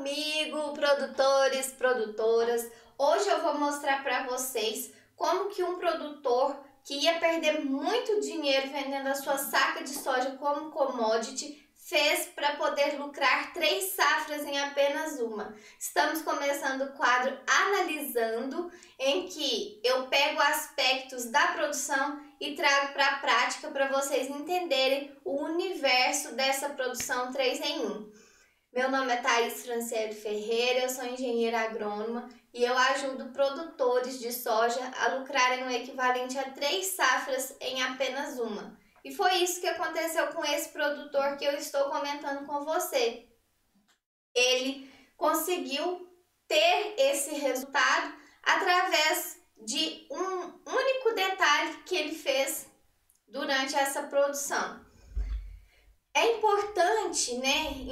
comigo, produtores, produtoras. Hoje eu vou mostrar para vocês como que um produtor que ia perder muito dinheiro vendendo a sua saca de soja como commodity fez para poder lucrar 3 safras em apenas uma. Estamos começando o quadro Analisando, em que eu pego aspectos da produção e trago para a prática para vocês entenderem o universo dessa produção 3 em 1. Meu nome é Thaís Franciele Ferreira, eu sou engenheira agrônoma e eu ajudo produtores de soja a lucrarem o equivalente a 3 safras em apenas uma. E foi isso que aconteceu com esse produtor que eu estou comentando com você. Ele conseguiu ter esse resultado através de um único detalhe que ele fez durante essa produção. É importante,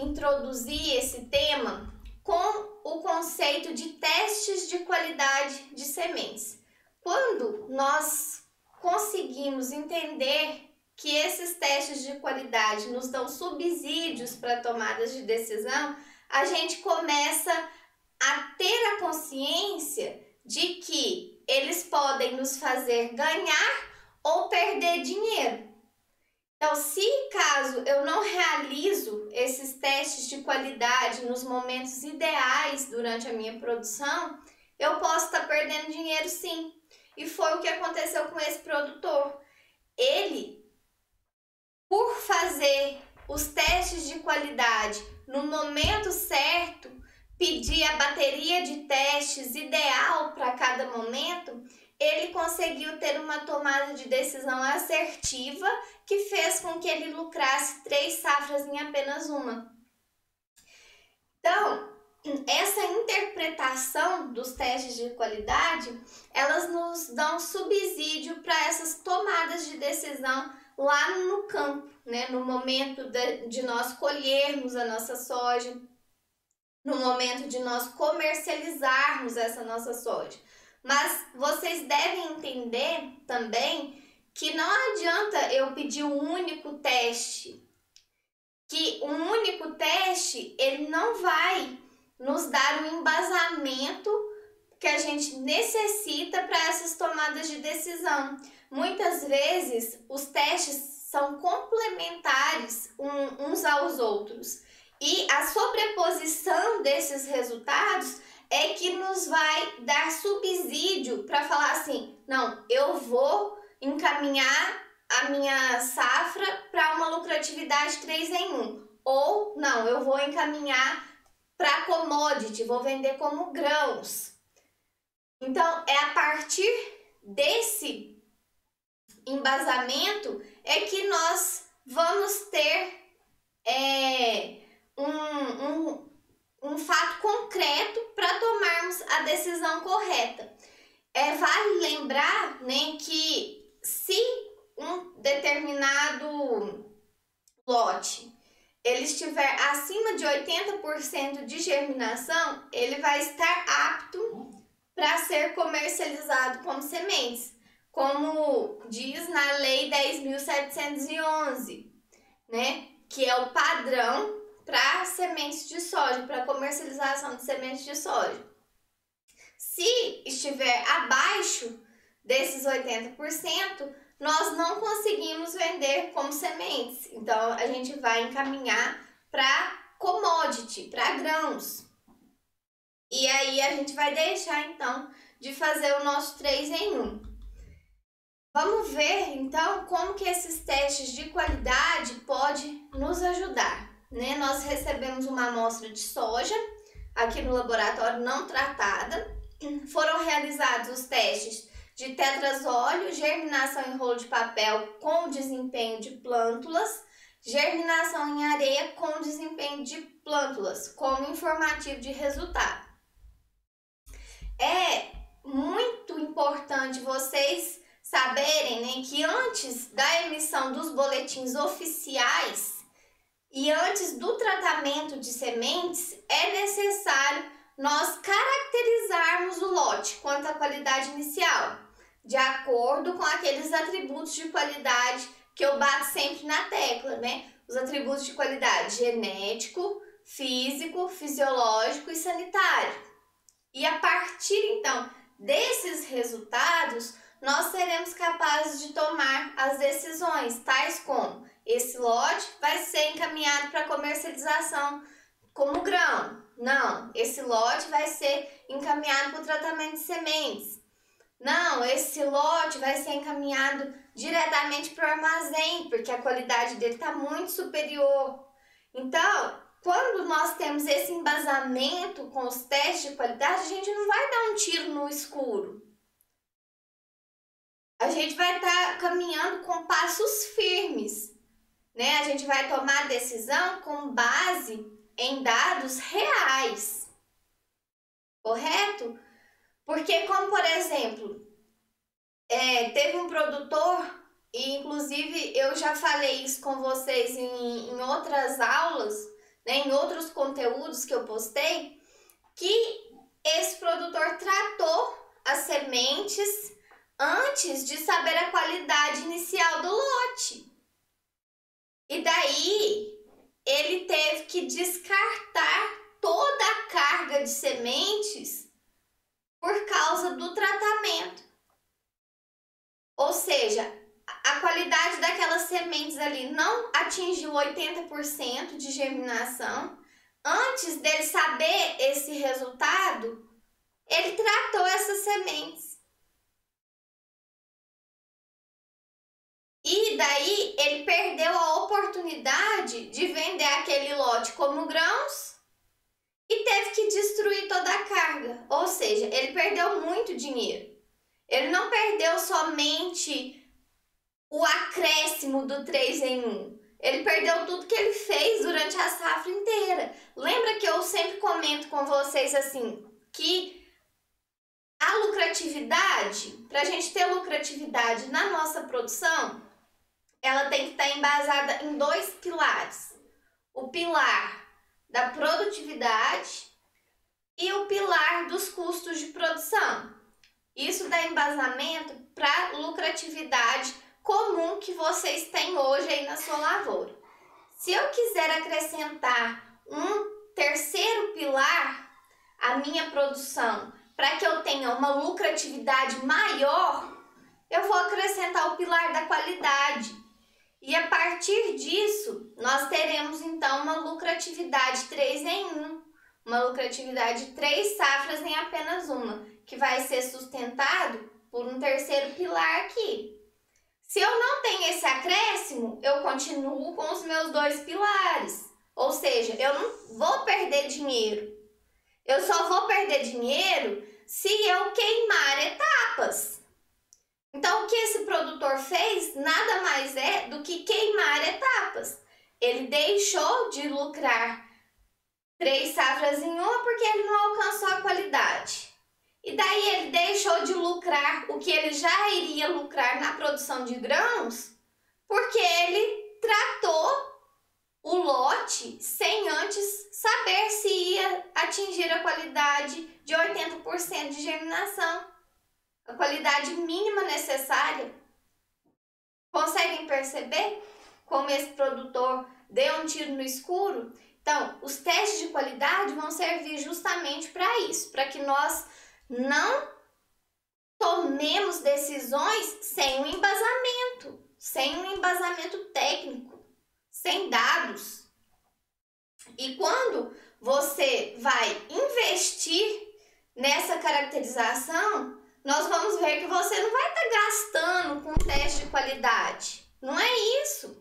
introduzir esse tema com o conceito de testes de qualidade de sementes. Quando nós conseguimos entender que esses testes de qualidade nos dão subsídios para tomadas de decisão, a gente começa a ter a consciência de que eles podem nos fazer ganhar ou perder dinheiro. Então, se caso eu não realizo esses testes de qualidade nos momentos ideais durante a minha produção, eu posso estar perdendo dinheiro sim. E foi o que aconteceu com esse produtor. Ele, por fazer os testes de qualidade no momento certo, pedir a bateria de testes ideal para cada momento, ele conseguiu ter uma tomada de decisão assertiva que fez com que ele lucrasse 3 safras em apenas uma. Então, essa interpretação dos testes de qualidade, elas nos dão subsídio para essas tomadas de decisão lá no campo, no momento de nós colhermos a nossa soja, no momento de nós comercializarmos essa nossa soja. Mas vocês devem entender também que não adianta eu pedir um único teste, que um único teste ele não vai nos dar o embasamento que a gente necessita para essas tomadas de decisão. Muitas vezes os testes são complementares uns aos outros e a sobreposição desses resultados é que nos vai dar subsídio para falar assim, não, eu vou encaminhar a minha safra para uma lucratividade 3 em 1. Ou, não, eu vou encaminhar para commodity, vou vender como grãos. Então, é a partir desse embasamento é que nós vamos ter um fato concreto para tomarmos a decisão correta. Vale lembrar que se um determinado lote ele estiver acima de 80% de germinação, ele vai estar apto para ser comercializado como sementes, como diz na Lei 10.711, que é o padrão para sementes de soja, para comercialização de sementes de soja. Se estiver abaixo desses 80%, nós não conseguimos vender como sementes. Então, a gente vai encaminhar para commodity, para grãos. E aí, a gente vai deixar, então, de fazer o nosso 3 em 1. Vamos ver, então, como que esses testes de qualidade podem nos ajudar. Nós recebemos uma amostra de soja aqui no laboratório não tratada. Foram realizados os testes de tetrazóleo, germinação em rolo de papel com desempenho de plântulas, germinação em areia com desempenho de plântulas, como informativo de resultado. É muito importante vocês saberem que antes da emissão dos boletins oficiais e antes do tratamento de sementes, é necessário nós caracterizarmos o lote quanto à qualidade inicial, de acordo com aqueles atributos de qualidade que eu bato sempre na tecla, Os atributos de qualidade genético, físico, fisiológico e sanitário. E a partir, então, desses resultados, nós seremos capazes de tomar as decisões, tais como: esse lote vai ser encaminhado para comercialização como grão. Não, esse lote vai ser encaminhado para o tratamento de sementes. Não, esse lote vai ser encaminhado diretamente para o armazém, porque a qualidade dele está muito superior. Então, quando nós temos esse embasamento com os testes de qualidade, a gente não vai dar um tiro no escuro. A gente vai estar caminhando com passos firmes, né? A gente vai tomar decisão com base em dados reais, correto? Porque, como por exemplo, teve um produtor, e inclusive eu já falei isso com vocês em outras aulas, né, em outros conteúdos que eu postei, que esse produtor tratou as sementes antes de saber a qualidade inicial do lote. E daí ele teve que descartar toda a carga de sementes por causa do tratamento. Ou seja, a qualidade daquelas sementes ali não atingiu 80% de germinação. Antes dele saber esse resultado, ele tratou essas sementes. E daí ele perdeu a oportunidade de vender aquele lote como grãos e teve que destruir toda a carga. Ou seja, ele perdeu muito dinheiro. Ele não perdeu somente o acréscimo do 3 em 1. Ele perdeu tudo que ele fez durante a safra inteira. Lembra que eu sempre comento com vocês assim, que a lucratividade, para a gente ter lucratividade na nossa produção, ela tem que estar embasada em 2 pilares. O pilar da produtividade e o pilar dos custos de produção. Isso dá embasamento para a lucratividade comum que vocês têm hoje aí na sua lavoura. Se eu quiser acrescentar um terceiro pilar à minha produção, para que eu tenha uma lucratividade maior, eu vou acrescentar o pilar da qualidade. E a partir disso, nós teremos então uma lucratividade 3 em 1, uma lucratividade de 3 safras em apenas uma, que vai ser sustentado por um terceiro pilar aqui. Se eu não tenho esse acréscimo, eu continuo com os meus 2 pilares. Ou seja, eu não vou perder dinheiro. Eu só vou perder dinheiro se eu queimar etapas. Então, o que esse produtor fez nada mais é do que queimar etapas. Ele deixou de lucrar 3 safras em uma porque ele não alcançou a qualidade. E daí ele deixou de lucrar o que ele já iria lucrar na produção de grãos, porque ele tratou o lote sem antes saber se ia atingir a qualidade de 80% de germinação, a qualidade mínima necessária. Conseguem perceber como esse produtor deu um tiro no escuro? Então, os testes de qualidade vão servir justamente para isso, para que nós não tomemos decisões sem um embasamento técnico, sem dados. E quando você vai investir nessa caracterização, nós vamos ver que você não vai estar gastando com teste de qualidade. Não é isso,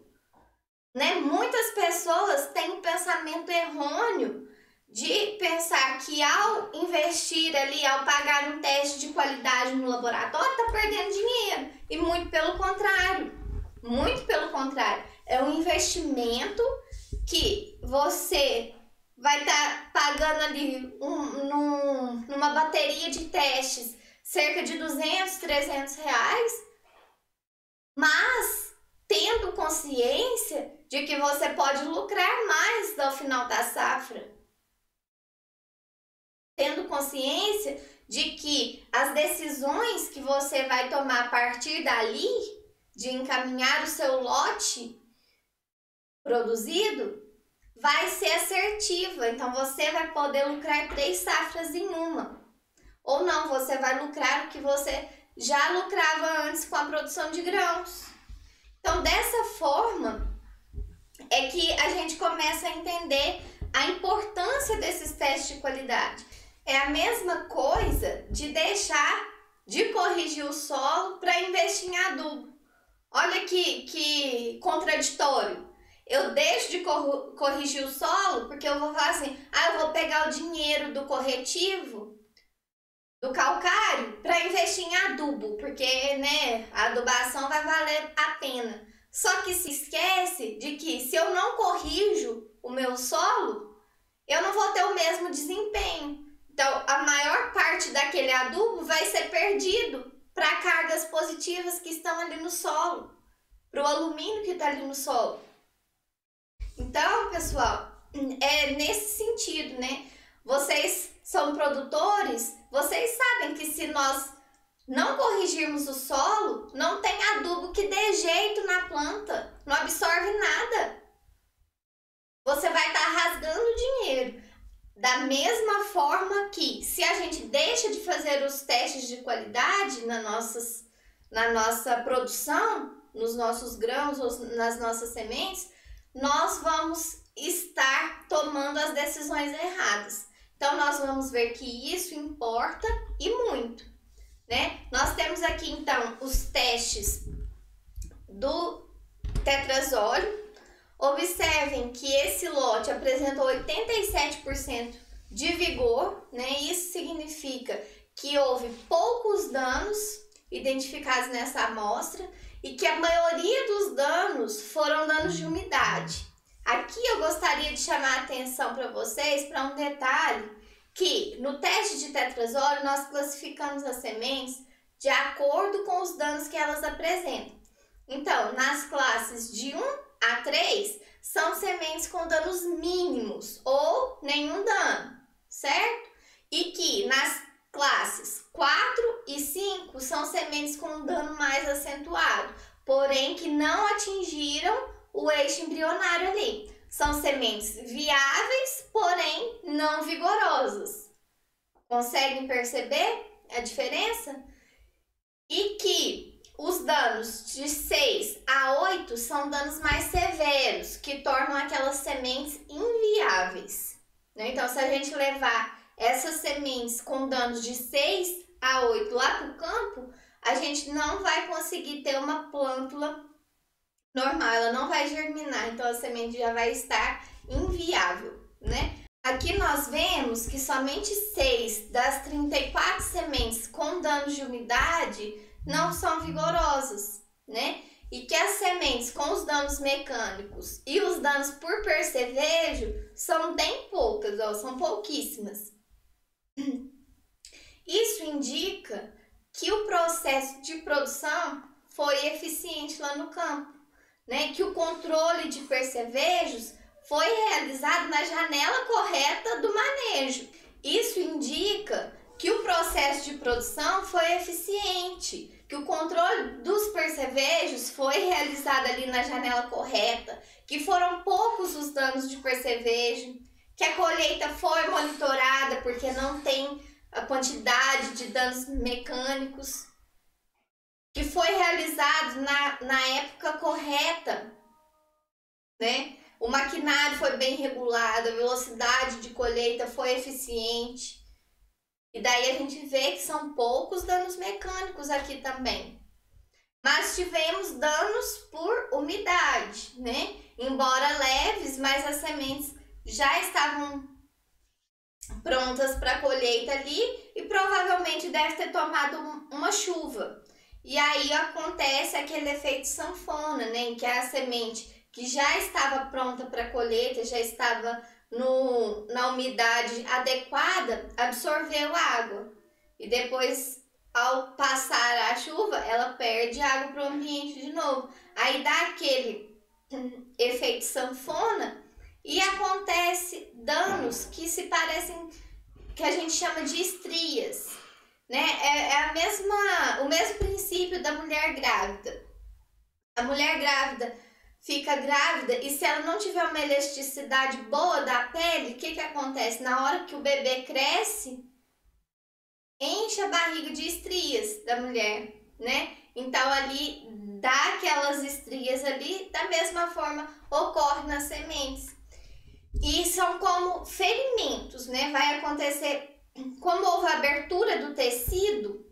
né? Muitas pessoas têm um pensamento errôneo de pensar que ao investir ali, ao pagar um teste de qualidade no laboratório, está perdendo dinheiro. E muito pelo contrário. É um investimento que você vai estar pagando ali numa bateria de testes cerca de 200, 300 reais, mas tendo consciência de que você pode lucrar mais ao final da safra. Tendo consciência de que as decisões que você vai tomar a partir dali, de encaminhar o seu lote produzido, vai ser assertiva. Então você vai poder lucrar 3 safras em uma. Ou não, você vai lucrar o que você já lucrava antes com a produção de grãos. Então, dessa forma, é que a gente começa a entender a importância desses testes de qualidade. É a mesma coisa de deixar de corrigir o solo para investir em adubo. Olha que contraditório. Eu deixo de corrigir o solo porque eu vou falar assim, eu vou pegar o dinheiro do corretivo, do calcário, para investir em adubo, porque, né, a adubação vai valer a pena. Só que se esquece de que se eu não corrijo o meu solo, eu não vou ter o mesmo desempenho. Então, a maior parte daquele adubo vai ser perdido para cargas positivas que estão ali no solo, para o alumínio que está ali no solo. Então, pessoal, é nesse sentido, né? Vocês são produtores, vocês sabem que se nós não corrigirmos o solo, não tem adubo que dê jeito na planta, não absorve nada. Você vai estar rasgando dinheiro. Da mesma forma que, se a gente deixa de fazer os testes de qualidade na nossa produção, nos nossos grãos ou nas nossas sementes, nós vamos estar tomando as decisões erradas. Então, nós vamos ver que isso importa e muito, né? Nós temos aqui, então, os testes do tetrazóleo. Observem que esse lote apresentou 87% de vigor, né? Isso significa que houve poucos danos identificados nessa amostra e que a maioria dos danos foram danos de umidade. Aqui eu gostaria de chamar a atenção para vocês para um detalhe, que no teste de tetrazóleo nós classificamos as sementes de acordo com os danos que elas apresentam. Então, nas classes de 1 a 3 são sementes com danos mínimos ou nenhum dano, certo? E que nas classes 4 e 5 são sementes com um dano mais acentuado, porém que não atingiram o eixo embrionário ali. São sementes viáveis, porém não vigorosas. Conseguem perceber a diferença? E que os danos de 6 a 8 são danos mais severos, que tornam aquelas sementes inviáveis, né? Então, se a gente levar essas sementes com danos de 6 a 8 lá para o campo, a gente não vai conseguir ter uma plântula normal, ela não vai germinar, então a semente já vai estar inviável, né? Aqui nós vemos que somente 6 das 34 sementes com danos de umidade não são vigorosas, né? E que as sementes com os danos mecânicos e os danos por percevejo são bem poucas, são pouquíssimas. Isso indica que o processo de produção foi eficiente lá no campo, né? Que o controle de percevejos foi realizado na janela correta do manejo. Isso indica que o processo de produção foi eficiente, que o controle dos percevejos foi realizado ali na janela correta, que foram poucos os danos de percevejo, que a colheita foi monitorada porque não tem a quantidade de danos mecânicos, que foi realizado na época correta, né? O maquinário foi bem regulado, a velocidade de colheita foi eficiente. E daí a gente vê que são poucos danos mecânicos aqui também. Mas tivemos danos por umidade, né? Embora leves, mas as sementes já estavam prontas para colheita ali e provavelmente deve ter tomado uma chuva. E aí acontece aquele efeito sanfona, né? Em que a semente que já estava pronta para colheita, já estava na umidade adequada, absorveu água. E depois, ao passar a chuva, ela perde água para o ambiente de novo. Aí dá aquele efeito sanfona e acontece danos que se parecem, que a gente chama de estrias, né? O mesmo princípio da mulher grávida. A mulher grávida fica grávida e se ela não tiver uma elasticidade boa da pele, o que acontece? Na hora que o bebê cresce, enche a barriga de estrias da mulher, né? Então ali dá aquelas estrias ali, da mesma forma ocorre nas sementes. E são como ferimentos, né? Vai acontecer, como houve a abertura do tecido,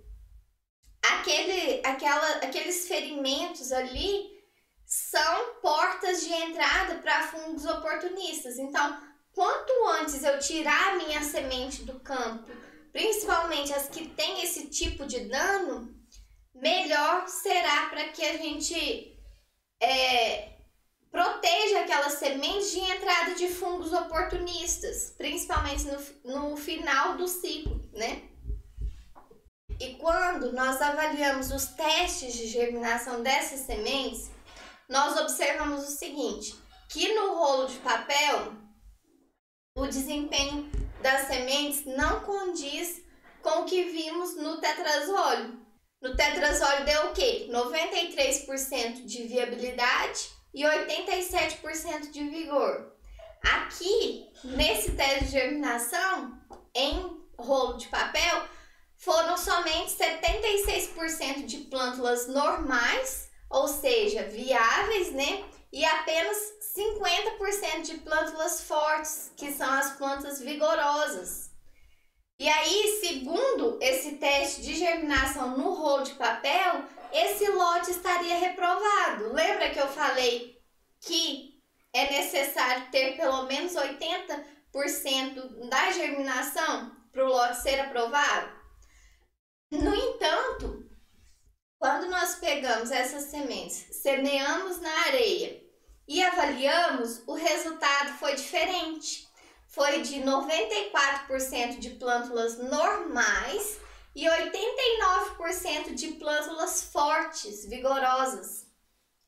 aqueles ferimentos ali são portas de entrada para fungos oportunistas. Então, quanto antes eu tirar a minha semente do campo, principalmente as que têm esse tipo de dano, melhor será para que a gente proteja aquelas sementes de entrada de fungos oportunistas, principalmente no final do ciclo, né? E quando nós avaliamos os testes de germinação dessas sementes, nós observamos o seguinte, que no rolo de papel, o desempenho das sementes não condiz com o que vimos no tetrazóleo. No tetrazóleo deu o quê? 93% de viabilidade e 87% de vigor. Aqui, nesse teste de germinação, em rolo de papel, foram somente 76% de plântulas normais, ou seja, viáveis, né? E apenas 50% de plântulas fortes, que são as plantas vigorosas. E aí, segundo esse teste de germinação no rolo de papel, esse lote estaria reprovado. Lembra que eu falei que é necessário ter pelo menos 80% da germinação para o lote ser aprovado? No entanto, quando nós pegamos essas sementes, semeamos na areia e avaliamos, o resultado foi diferente. Foi de 94% de plântulas normais e 89% de plântulas fortes, vigorosas.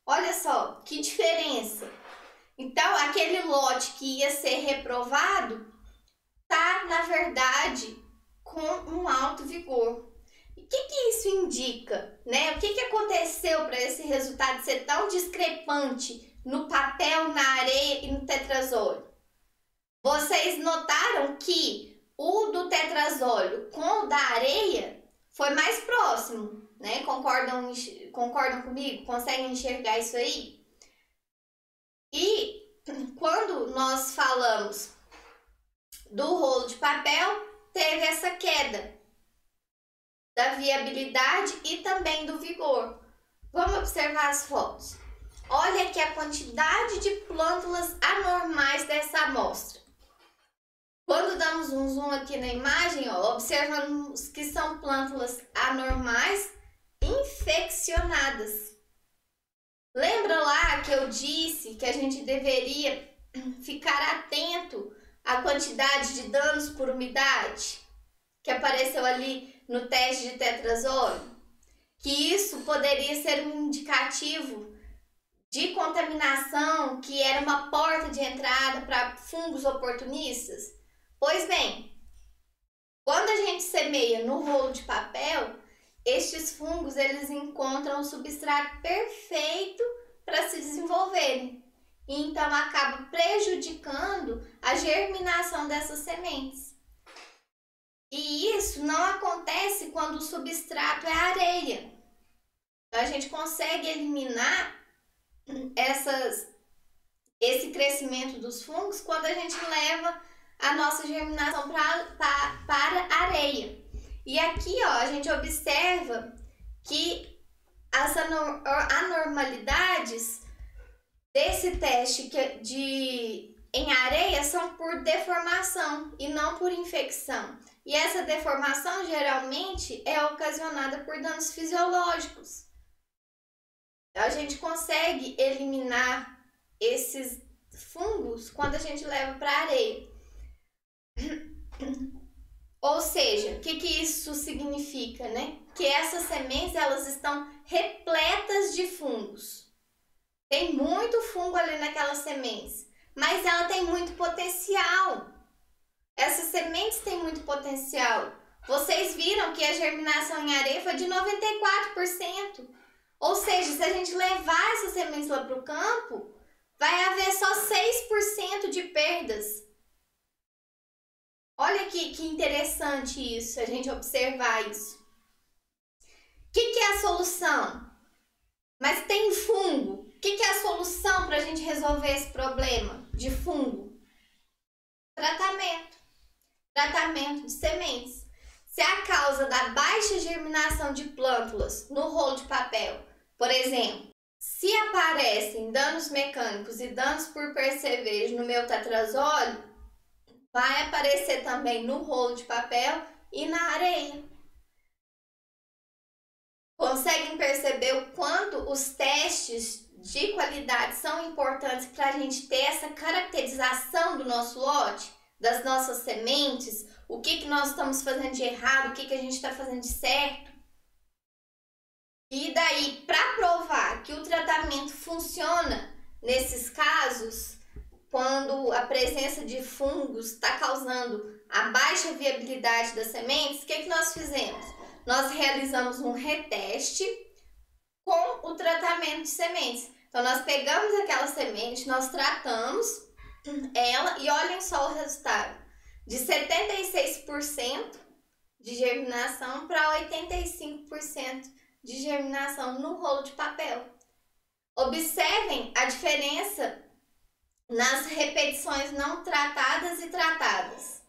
Olha só, que diferença! Então, aquele lote que ia ser reprovado tá, na verdade, com um alto vigor. O que isso indica, né? O que aconteceu para esse resultado ser tão discrepante no papel, na areia e no tetrazóleo? Vocês notaram que o do tetrazóleo com o da areia foi mais próximo, né? Concordam comigo? Conseguem enxergar isso aí? E quando nós falamos do rolo de papel, teve essa queda da viabilidade e também do vigor. Vamos observar as fotos. Olha aqui a quantidade de plântulas anormais dessa amostra. Quando damos um zoom aqui na imagem, ó, observamos que são plântulas anormais infeccionadas. Lembra lá que eu disse que a gente deveria ficar atento à quantidade de danos por umidade que apareceu ali no teste de tetrazóleo? Que isso poderia ser um indicativo de contaminação, que era uma porta de entrada para fungos oportunistas? Pois bem, quando a gente semeia no rolo de papel, estes fungos eles encontram o substrato perfeito para se desenvolverem. E então acaba prejudicando a germinação dessas sementes. E isso não acontece quando o substrato é areia. Então a gente consegue eliminar esse crescimento dos fungos quando a gente leva a nossa germinação para areia. E aqui, ó, a gente observa que as anormalidades desse teste em areia são por deformação e não por infecção. E essa deformação geralmente é ocasionada por danos fisiológicos. A gente consegue eliminar esses fungos quando a gente leva para areia. Ou seja, o que isso significa, né? Que essas sementes elas estão repletas de fungos. Tem muito fungo ali naquelas sementes, mas ela tem muito potencial. Essas sementes têm muito potencial. Vocês viram que a germinação em areia foi de 94%. Ou seja, se a gente levar essas sementes lá para o campo, vai haver só 6% de perdas. Olha que interessante isso, a gente observar isso. O que é a solução? Mas tem fungo. O que é a solução para a gente resolver esse problema de fungo? Tratamento. Tratamento de sementes. Se a causa da baixa germinação de plântulas no rolo de papel, por exemplo, se aparecem danos mecânicos e danos por percevejo no meu tetrazóleo, vai aparecer também no rolo de papel e na areia. Conseguem perceber o quanto os testes de qualidade são importantes para a gente ter essa caracterização do nosso lote, das nossas sementes, o que nós estamos fazendo de errado, o que a gente está fazendo de certo. E daí, para provar que o tratamento funciona nesses casos, quando a presença de fungos está causando a baixa viabilidade das sementes, o que nós fizemos? Nós realizamos um reteste com o tratamento de sementes. Então, nós pegamos aquela semente, nós tratamos ela e olhem só o resultado. De 76% de germinação para 85% de germinação no rolo de papel. Observem a diferença nas repetições não tratadas e tratadas.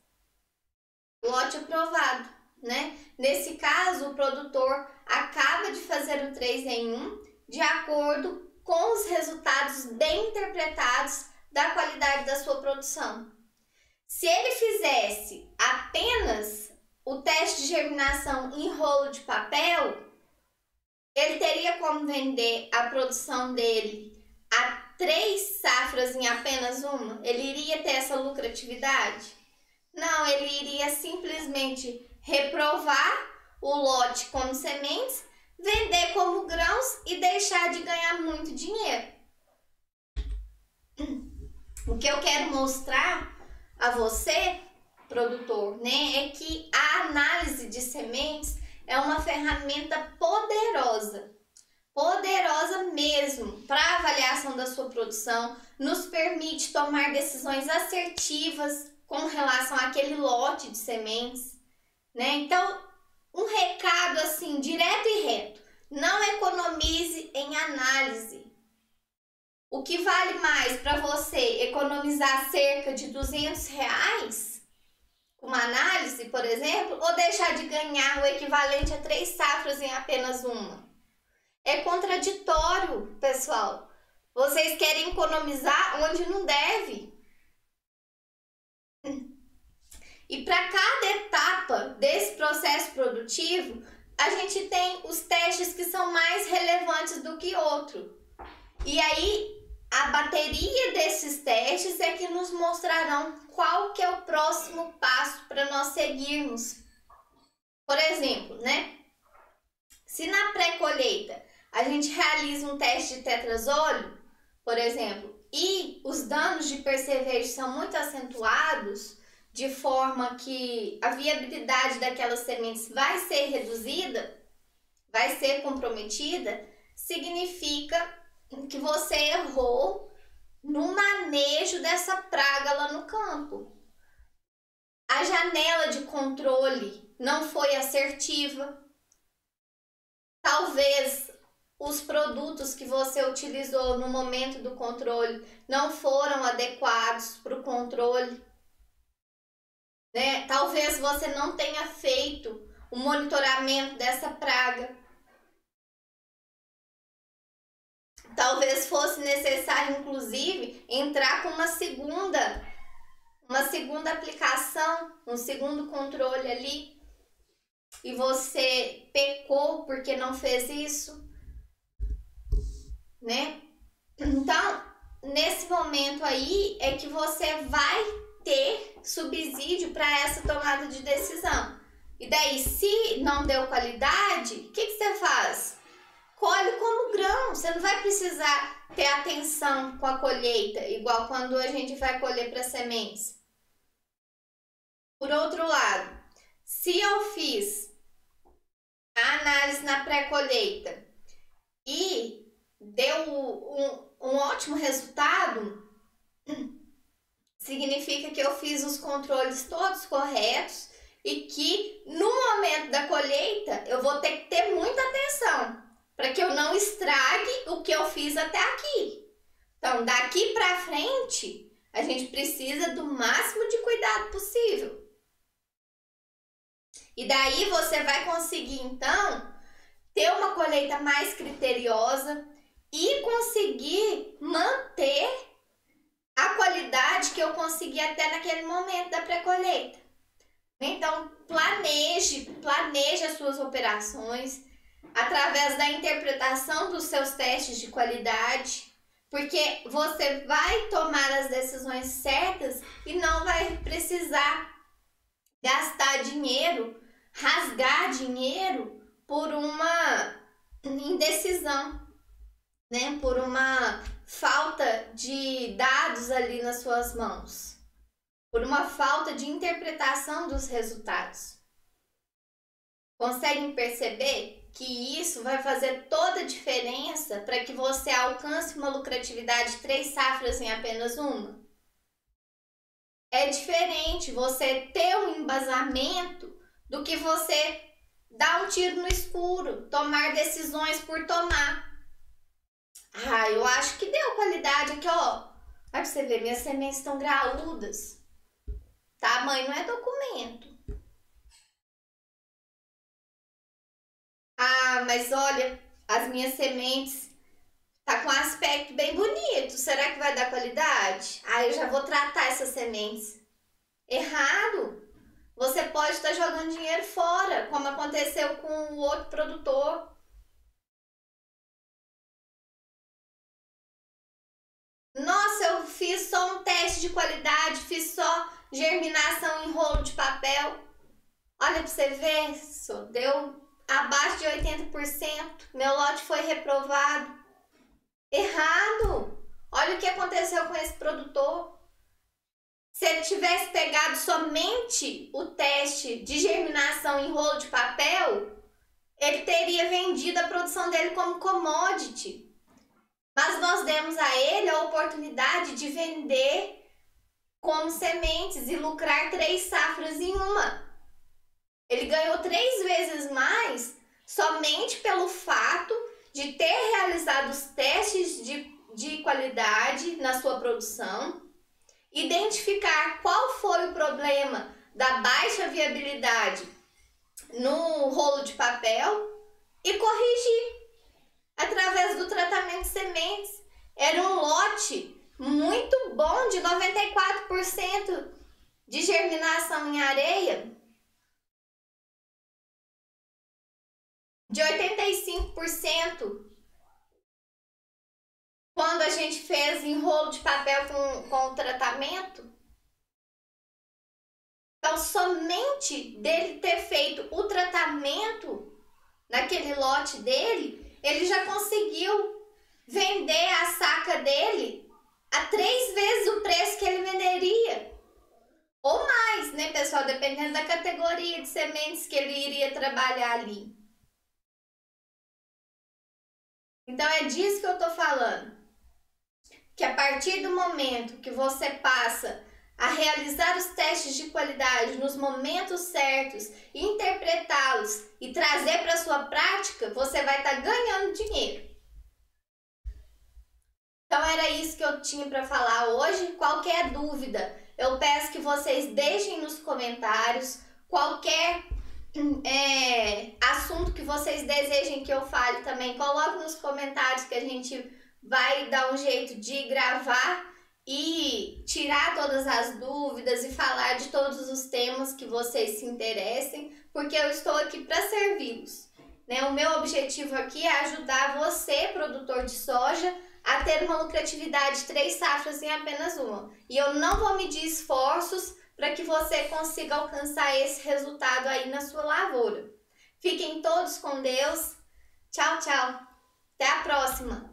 Lote aprovado, né? Nesse caso, o produtor acaba de fazer o 3 em 1 de acordo com os resultados bem interpretados da qualidade da sua produção. Se ele fizesse apenas o teste de germinação em rolo de papel, ele teria como vender a produção dele a 3 safras em apenas uma? Ele iria ter essa lucratividade? Não, ele iria simplesmente reprovar o lote como sementes, vender como grãos e deixar de ganhar muito dinheiro. O que eu quero mostrar a você, produtor, né, é que a análise de sementes é uma ferramenta poderosa, poderosa mesmo, para avaliação da sua produção, nos permite tomar decisões assertivas com relação àquele lote de sementes, né? Então, um recado assim, direto e reto: não economize em análise. O que vale mais para você economizar cerca de R$200 com uma análise, por exemplo, ou deixar de ganhar o equivalente a 3 safras em apenas uma? É contraditório, pessoal. Vocês querem economizar onde não deve. E para cada etapa desse processo produtivo, a gente tem os testes que são mais relevantes do que outro. E aí, a bateria desses testes é que nos mostrarão qual que é o próximo passo para nós seguirmos. Por exemplo, né? Se na pré-colheita a gente realiza um teste de tetrazóleo, por exemplo, e os danos de percevejo são muito acentuados, de forma que a viabilidade daquelas sementes vai ser reduzida, vai ser comprometida, significa que você errou no manejo dessa praga lá no campo. A janela de controle não foi assertiva. Talvez os produtos que você utilizou no momento do controle não foram adequados para o controle, né? Talvez você não tenha feito o monitoramento dessa praga. Talvez fosse necessário, inclusive, entrar com uma segunda aplicação, um segundo controle ali, e você pecou porque não fez isso, né? Então, nesse momento aí é que você vai ter subsídio para essa tomada de decisão. E daí, se não deu qualidade, o que você faz? Colhe como grão, você não vai precisar ter atenção com a colheita, igual quando a gente vai colher para sementes. Por outro lado, se eu fiz a análise na pré-colheita e deu um ótimo resultado, significa que eu fiz os controles todos corretos e que no momento da colheita eu vou ter que ter muita atenção para que eu não estrague o que eu fiz até aqui. Então, daqui para frente, a gente precisa do máximo de cuidado possível. E daí você vai conseguir, então, ter uma colheita mais criteriosa e conseguir manter a qualidade que eu consegui até naquele momento da pré-colheita. Então, planeje as suas operações através da interpretação dos seus testes de qualidade, porque você vai tomar as decisões certas e não vai precisar gastar dinheiro, rasgar dinheiro por uma indecisão, né? Por uma falta de dados ali nas suas mãos, por uma falta de interpretação dos resultados. Conseguem perceber que isso vai fazer toda a diferença para que você alcance uma lucratividade de 3 safras em apenas uma? É diferente você ter um embasamento do que você dar um tiro no escuro, tomar decisões por tomar. Ah, eu acho que deu qualidade aqui, ó. Olha pra você ver, minhas sementes estão graúdas. Tamanho não é documento. Ah, mas olha, as minhas sementes tá com um aspecto bem bonito. Será que vai dar qualidade? Ah, eu já vou tratar essas sementes. Errado. Você pode estar jogando dinheiro fora, como aconteceu com o outro produtor. Nossa, eu fiz só um teste de qualidade, fiz só germinação em rolo de papel. Olha pra você ver, só deu abaixo de 80%. Meu lote foi reprovado. Errado! Olha o que aconteceu com esse produtor. Se ele tivesse pegado somente o teste de germinação em rolo de papel, ele teria vendido a produção dele como commodity. Mas nós demos a ele a oportunidade de vender como sementes e lucrar 3 safras em uma. Ele ganhou 3 vezes mais somente pelo fato de ter realizado os testes de qualidade na sua produção, identificar qual foi o problema da baixa viabilidade no rolo de papel e corrigir através do tratamento de sementes. Era um lote muito bom de 94% de germinação em areia, de 85% quando a gente fez em rolo de papel com o tratamento. Então, somente dele ter feito o tratamento naquele lote dele, ele já conseguiu vender a saca dele a 3 vezes o preço que ele venderia. Ou mais, né, pessoal? Dependendo da categoria de sementes que ele iria trabalhar ali. Então, é disso que eu tô falando. Que a partir do momento que você passa a realizar os testes de qualidade nos momentos certos, interpretá-los e trazer para sua prática, você vai estar ganhando dinheiro. Então era isso que eu tinha para falar hoje. Qualquer dúvida, eu peço que vocês deixem nos comentários. Qualquer assunto que vocês desejem que eu fale também, coloque nos comentários que a gente vai dar um jeito de gravar e tirar todas as dúvidas e falar de todos os temas que vocês se interessem, porque eu estou aqui para servi-los, né? O meu objetivo aqui é ajudar você, produtor de soja, a ter uma lucratividade de 3 safras em apenas uma. E eu não vou medir esforços para que você consiga alcançar esse resultado aí na sua lavoura. Fiquem todos com Deus. Tchau, tchau. Até a próxima.